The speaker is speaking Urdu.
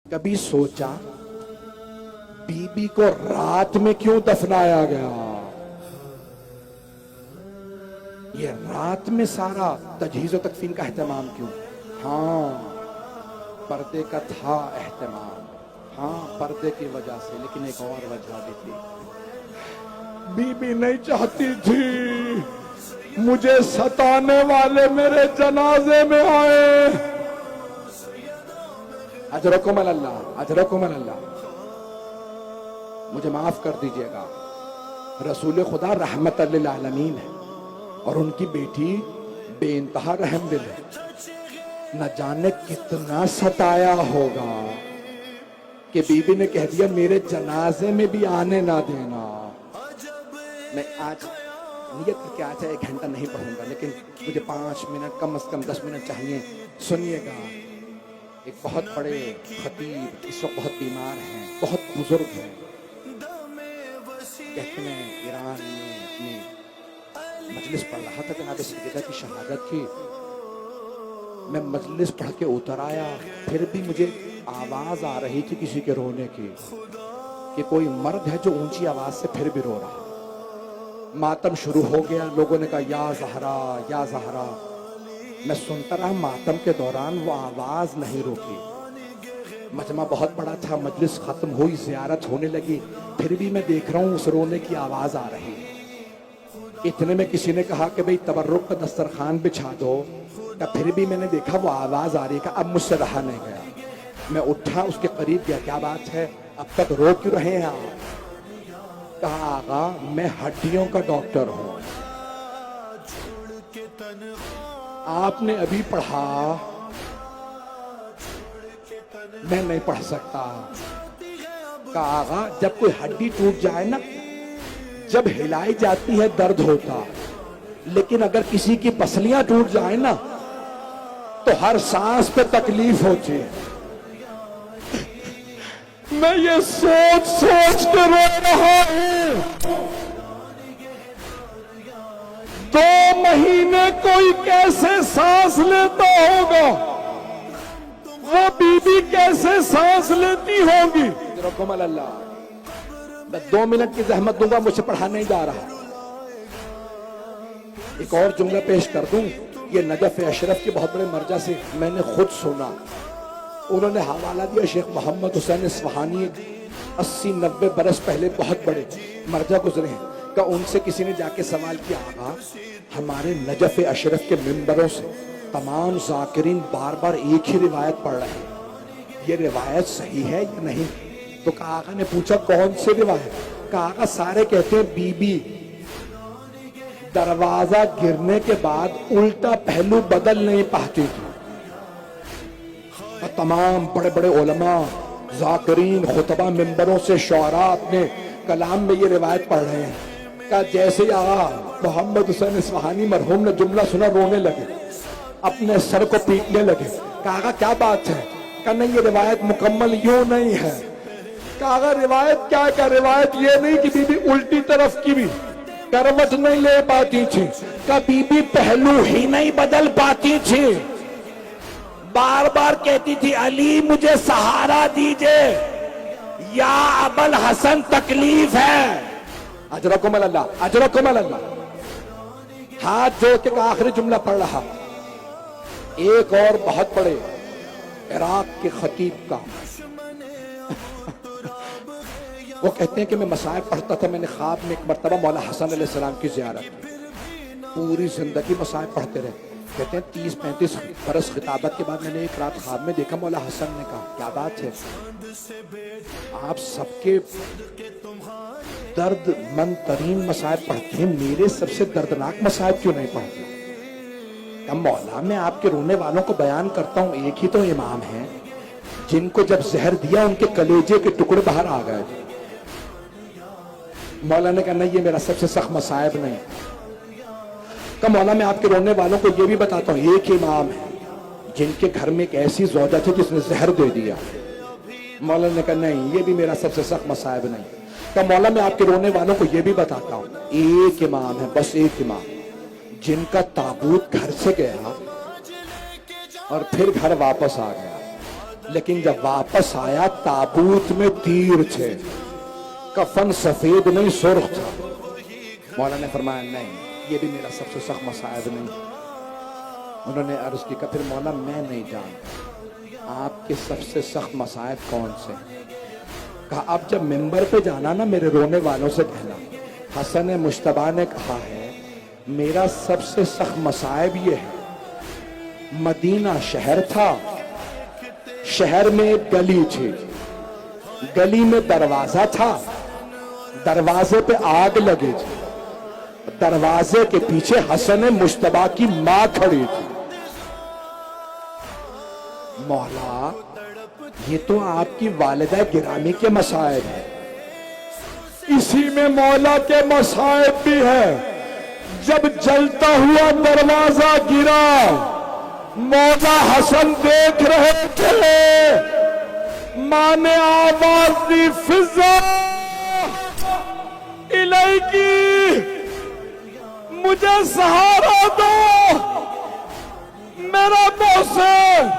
کبھی سوچا بیوی کو رات میں کیوں دفنایا گیا؟ یہ رات میں سارا تجہیز و تکفین کا اہتمام کیوں؟ ہاں پردے کا تھا اہتمام، ہاں پردے کی وجہ سے، لیکن ایک اور وجہ بھی تھی۔ بیوی نہیں چاہتی تھی مجھے ستانے والے میرے جنازے میں آئے۔ اجرکم اللہ، اجرکم اللہ، مجھے معاف کر دیجئے گا، رسول خدا رحمت للعالمین ہے اور ان کی بیٹی بے انتہا رحم دل ہے، نہ جانے کتنا ستایا ہوگا کہ بی بی نے کہہ دیا میرے جنازے میں بھی آنے نہ دینا۔ میں آج نیت کر کے آج 1 گھنٹہ نہیں پڑھوں گا، لیکن مجھے 5 منٹ کم از کم 10 منٹ چاہیے۔ سنیے گا، ایک بہت بڑے خطیب اس وقت بہت بیمار ہیں، بہت بزرگ ہیں، کہتے ہیں ایران میں اپنی مجلس پڑھ رہا تھا، جناب سیدہ کی شہادت کی، میں مجلس پڑھ کے اتر آیا، پھر بھی مجھے آواز آ رہی تھی کسی کے رونے کی، کہ کوئی مرد ہے جو اونچی آواز سے پھر بھی رو رہا۔ ماتم شروع ہو گیا، لوگوں نے کہا یا زہرا یا زہرا، میں سنتا رہا، ماتم کے دوران وہ آواز نہیں روکی۔ مجمع بہت بڑا تھا، مجلس ختم ہوئی، زیارت ہونے لگی، پھر بھی میں دیکھ رہا ہوں اس رونے کی آواز آ رہی ہے۔ اتنے میں کسی نے کہا کہ بھئی تبرک کا دسترخوان بچھا دو، کہ پھر بھی میں نے دیکھا وہ آواز آ رہی ہے، کہ اب مجھ سے رہا نہیں گیا۔ میں اٹھا، اس کے قریب گیا، کیا بات ہے، اب تک رو کیوں رہے ہیں آپ؟ کہا آقا میں ہڈیوں کا ڈاکٹر ہوں، آپ نے ابھی پڑھا، میں نہیں پڑھ سکتا۔ کہا آقا جب کوئی ہڈی ٹوٹ جائے نا، جب ہلائی جاتی ہے درد ہوتا، لیکن اگر کسی کی پسلیاں ٹوٹ جائیں نا تو ہر سانس پہ تکلیف ہوتی ہے۔ میں یہ سوچ سوچ کے رو رہا ہوں، 2 مہینے کوئی کیسے سانس لیتا ہوگا، وہ بی بی کیسے سانس لیتی ہوگی۔ رحم اللہ، میں 2 منٹ کی زحمت دوں گا، مجھ سے پڑھا نہیں جا رہا۔ ایک اور جملہ پیش کر دوں، یہ نجف اشرف کے بہت بڑے مرجع سے میں نے خود سنا، انہوں نے حوالہ دیا شیخ محمد حسین اصفہانی، 80-90 برس پہلے بہت بڑے مرجع گزرے ہیں، کہ ان سے کسی نے جا کے سوال کیا، آقا ہمارے نجف اشرف کے ممبروں سے تمام ذاکرین بار بار ایک ہی روایت پڑھ رہے ہیں، یہ روایت صحیح ہے یا نہیں؟ تو کہا آقا نے پوچھا کون سے روایت؟ کہا آقا سارے کہتے ہیں بی بی دروازہ گرنے کے بعد الٹا پہلو بدل نہیں پاتی تھی۔ تمام بڑے بڑے علماء، ذاکرین، خطبہ، ممبروں سے شعراء اپنے کلام میں یہ روایت پڑھ رہے ہیں، کہ جیسے آقا محمد حسین اصفہانی مرحوم نے جملہ سنا رونے لگے، اپنے سر کو پیٹنے لگے۔ کہا آقا کیا بات ہے؟ کہ نہیں یہ روایت مکمل یوں نہیں ہے۔ کہا آقا روایت کیا؟ کہ روایت یہ نہیں کہ بی بی الٹی طرف کی بھی کروٹ نہیں لے پاتی تھی، کہ بی بی پہلو ہی نہیں بدل پاتی تھی، بار بار کہتی تھی علی مجھے سہارا دیجئے یا ابوالحسن تکلیف ہے۔ اجرکم اللہ، اجرکم اللہ، ہاتھ جوڑ کے آخری جملہ پڑھ رہا۔ ایک اور بہت بڑے عراق کے خطیب کا، وہ کہتے ہیں کہ میں مصائب پڑھتا تھا، میں نے خواب میں ایک مرتبہ مولا حسن علیہ السلام کی زیارت کی، پوری زندگی مصائب پڑھتے رہے، کہتے ہیں 30-35 برس خطابت کے بعد میں نے ایک رات خواب میں دیکھا، مولا حسن نے کہا کیا بات ہے، آپ سب کے درد مند ترین مصائب پڑھتے ہیں، میرے سب سے دردناک مصائب کیوں نہیں پڑھتے؟ کہ مولا میں آپ کے رونے والوں کو بیان کرتا ہوں، ایک ہی تو امام ہیں جن کو جب زہر دیا ان کے کلیجے کے ٹکڑے باہر آ گئے۔ مولا نے کہا نہیں یہ میرا سب سے سخت مصائب نہیں۔ کہ مولا میں آپ کے رونے والوں کو یہ بھی بتاتا ہوں، ایک امام ہے جن کے گھر میں ایک ایسی زوجہ تھی جس نے زہر دے دیا۔ مولا نے کہا نہیں یہ بھی میرا سب سے سخت مصائب نہیں۔ کہ مولا میں آپ کے رونے والوں کو یہ بھی بتاتا ہوں، ایک امام ہے، بس ایک امام، جن کا تابوت گھر سے گیا اور پھر گھر واپس آ گیا۔ لیکن جب واپس آیا تابوت میں تیر تھے، کفن سفید نہیں سرخ تھا۔ مولا نے فرمایا نہیں، یہ بھی میرا سب سے سخت مصائب نہیں۔ انہوں نے عرض کی کہ پھر مولا میں نہیں جانتا آپ کے سب سے سخت مصائب کون سے؟ کہا اب جب ممبر پہ جانا نا میرے رونے والوں سے کہنا حسن مجتبیٰ نے کہا ہے میرا سب سے سخت مصائب یہ ہے، مدینہ شہر تھا، شہر میں ایک گلی تھی، گلی میں دروازہ تھا، دروازے پہ آگ لگی تھی، دروازے کے پیچھے حسن مجتبیٰ کی ماں کھڑی تھی۔ مولا یہ تو آپ کی والدہ گرامی کے مصائب ہیں، اسی میں مولا کے مصائب بھی ہے۔ جب جلتا ہوا دروازہ گرا، مولا حسن دیکھ رہے تھے، ماں نے آواز دی فضا الیکی، مجھے سہارا دو میرا محسن،